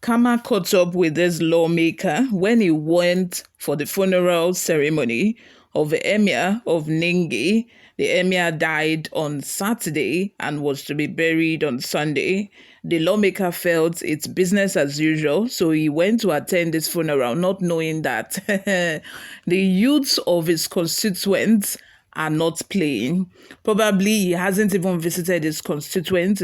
Kama caught up with this lawmaker when he went for the funeral ceremony of the emir of Ningi. The emir died on Saturday and was to be buried on Sunday. The lawmaker felt it's business as usual, so he went to attend this funeral, not knowing that the youths of his constituents are not playing. Probably he hasn't even visited his constituents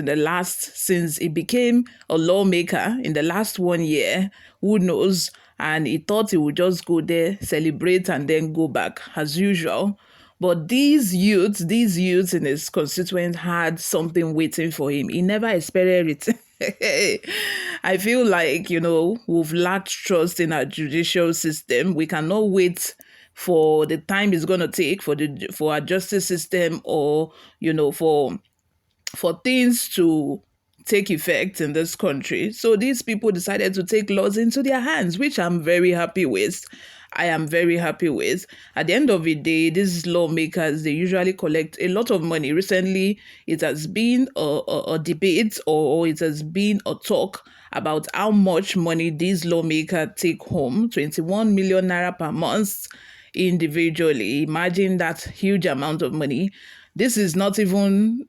since he became a lawmaker in the last 1 year. Who knows? And he thought he would just go there, celebrate, and then go back as usual. But these youths in his constituent had something waiting for him. He never expected it. I feel like, we've lacked trust in our judicial system. We cannot wait for the time it's going to take for our justice system, or for things to take effect in this country. So these people decided to take laws into their hands, which I'm very happy with. I am very happy with. At the end of the day, these lawmakers, they usually collect a lot of money. Recently, it has been a debate, or it has been a talk about how much money these lawmakers take home, 21 million naira per month individually. Imagine that huge amount of money. This is not even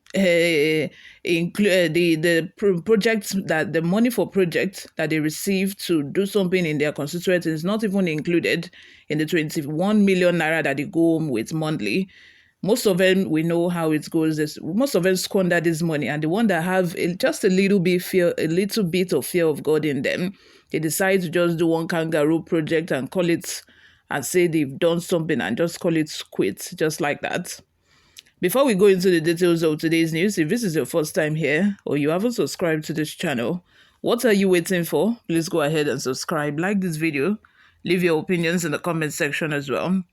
include the money for projects that they receive to do something in their constituency is not even included in the 21 million naira that they go home with monthly. Most of them, we know how it goes. Most of them squander this money, and the one that have just a little bit of fear of God in them, they decide to just do one kangaroo project and call it, and say they've done something and just call it quits, just like that. Before we go into the details of today's news, if this is your first time here or you haven't subscribed to this channel, what are you waiting for? Please go ahead and subscribe, like this video, leave your opinions in the comment section as well.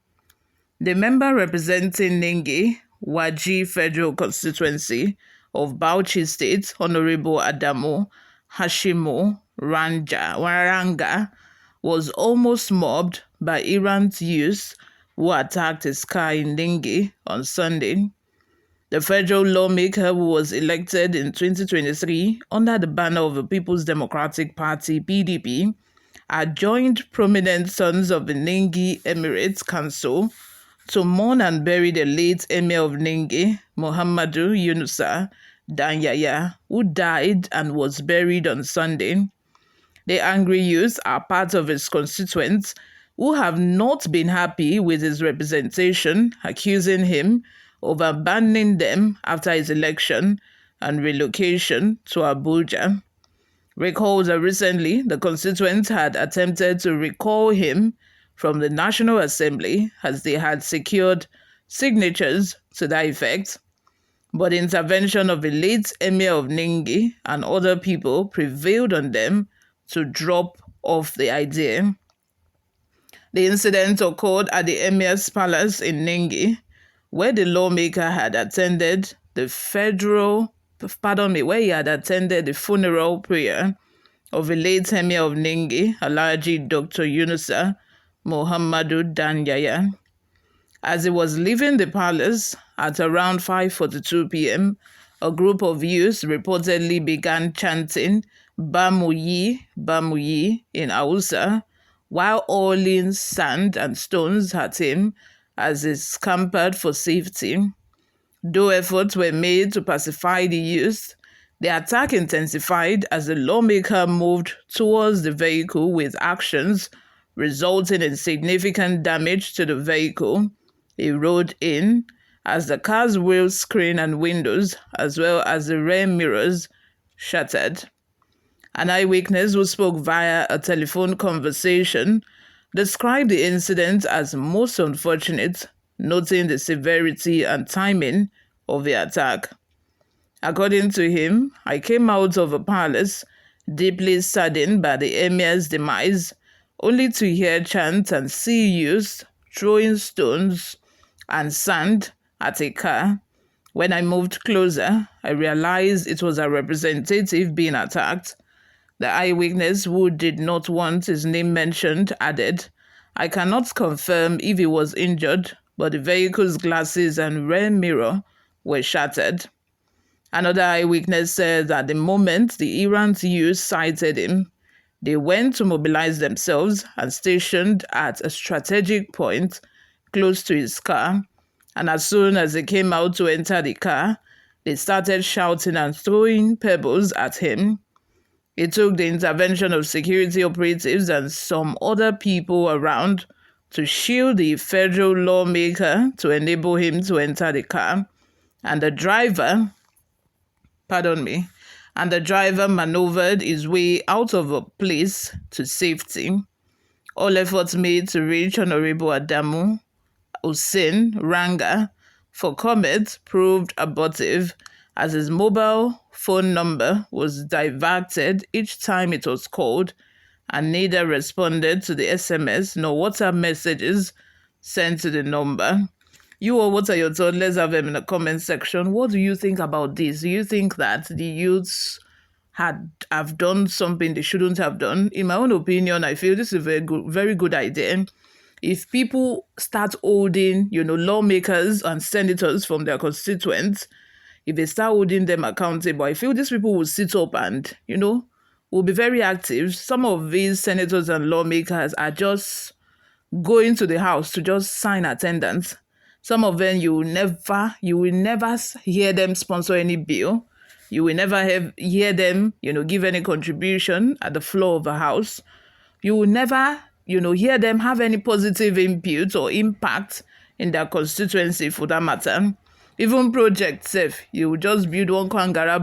The member representing Ningi, Waji Federal Constituency of Bauchi State, Honorable Adamu Hashimo Waranga, was almost mobbed by Iran's youth who attacked his car in Ningi on Sunday. The federal lawmaker, who was elected in 2023 under the banner of the People's Democratic Party (PDP), had joined prominent sons of the Ningi Emirates Council to mourn and bury the late Emir of Ningi, Muhammadu Yunusa Danyaya, who died and was buried on Sunday. The angry youths are part of his constituents who have not been happy with his representation, accusing him of abandoning them after his election and relocation to Abuja. Recall that recently the constituents had attempted to recall him from the National Assembly as they had secured signatures to that effect, but the intervention of the late Emir of Ningi and other people prevailed on them to drop off the idea. The incident occurred at the Emir's Palace in Ningi, where the lawmaker had attended the funeral prayer of the late Emir of Ningi, Alhaji Dr. Yunusa Muhammadu Danyaya. As he was leaving the palace at around 5:42 p.m., a group of youths reportedly began chanting Bamuyi, Bamuyi in Hausa, while hurling sand and stones at him as he scampered for safety. Though efforts were made to pacify the youth, the attack intensified as the lawmaker moved towards the vehicle with actions resulting in significant damage to the vehicle he rode in, as the car's wheel screen and windows, as well as the rear mirrors, shattered. An eyewitness who spoke via a telephone conversation described the incident as most unfortunate, noting the severity and timing of the attack. According to him, I came out of a palace deeply saddened by the emir's demise, only to hear chants and see youths throwing stones and sand at a car. When I moved closer, I realized it was a representative being attacked. The eyewitness, who did not want his name mentioned, added, I cannot confirm if he was injured, but the vehicle's glasses and rear mirror were shattered. Another eyewitness said that the moment the errant youth sighted him, They went to mobilize themselves and stationed at a strategic point close to his car. And as soon as they came out to enter the car, they started shouting and throwing pebbles at him. It took the intervention of security operatives and some other people around to shield the federal lawmaker to enable him to enter the car. And the driver, and the driver maneuvered his way out of a place to safety. All efforts made to reach Honorable Adamu Hussein Ranga for comment proved abortive, as his mobile phone number was diverted each time it was called, and neither responded to the SMS nor WhatsApp messages sent to the number. You all, what are your thoughts? Let's have them in the comment section. What do you think about this? Do you think that the youths have done something they shouldn't have done? In my own opinion, I feel this is a very good idea. If people start holding, lawmakers and senators from their constituents, if they start holding them accountable, I feel these people will sit up and, will be very active. Some of these senators and lawmakers are just going to the house to just sign attendance. Some of them, you will never hear them sponsor any bill. You will never hear them, give any contribution at the floor of the house. You will never, hear them have any positive input or impact in their constituency, for that matter. Even projects, you will just build one Kwangara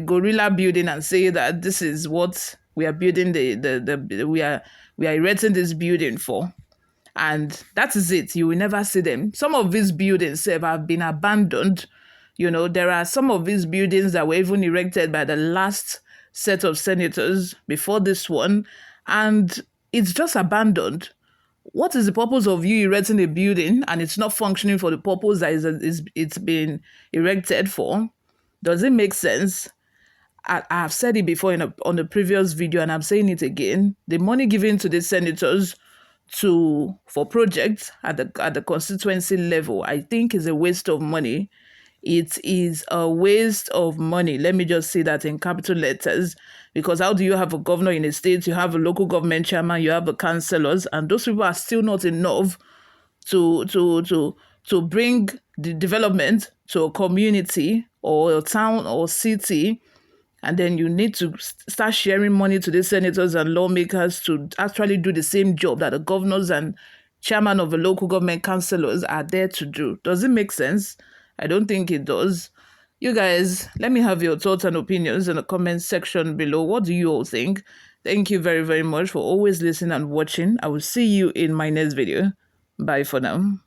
gorilla building and say that this is what we are building, we are erecting this building for. And that is it. You will never see them. Some of these buildings have been abandoned. There are some of these buildings that were even erected by the last set of senators before this one, and it's just abandoned. What is the purpose of you erecting a building and it's not functioning for the purpose that it's been erected for? Does it make sense? I have said it before on the previous video, and I'm saying it again. The money given to the senators for projects at the constituency level, I think, is a waste of money. It is a waste of money. Let me just say that in capital letters, because how do you have a governor in a state? You have a local government chairman, you have the councillors, and those people are still not enough to bring the development to a community or a town or city. And then you need to start sharing money to the senators and lawmakers to actually do the same job that the governors and chairman of the local government councillors are there to do. Does it make sense? I don't think it does. You guys, let me have your thoughts and opinions in the comment section below. What do you all think? Thank you very, very much for always listening and watching. I will see you in my next video. Bye for now.